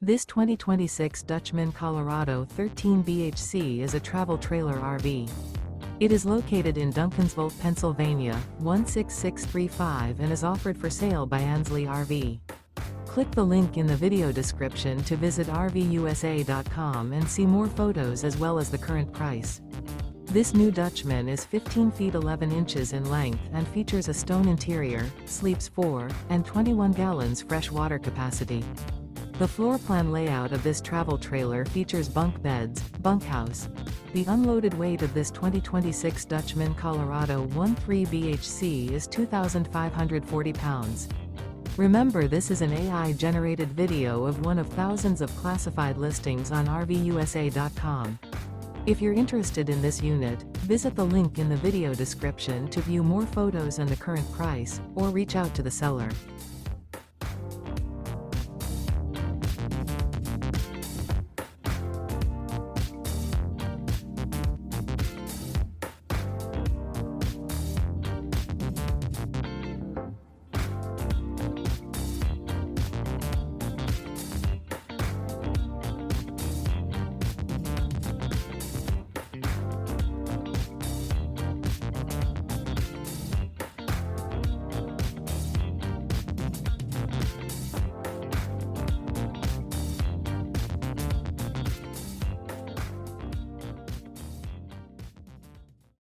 This 2026 Dutchmen Colorado 13 BHC is a travel trailer RV. It is located in Duncansville, Pennsylvania, 16635 and is offered for sale by Ansley RV. Click the link in the video description to visit RVUSA.com and see more photos as well as the current price. This new Dutchman is 15 feet 11 inches in length and features a stone interior, sleeps 4, and 21 gallons fresh water capacity. The floor plan layout of this travel trailer features bunk beds, bunkhouse. The unloaded weight of this 2026 Dutchmen Colorado 13 BHC is 2,540 pounds. Remember, this is an AI-generated video of one of thousands of classified listings on RVUSA.com. If you're interested in this unit, visit the link in the video description to view more photos and the current price, or reach out to the seller.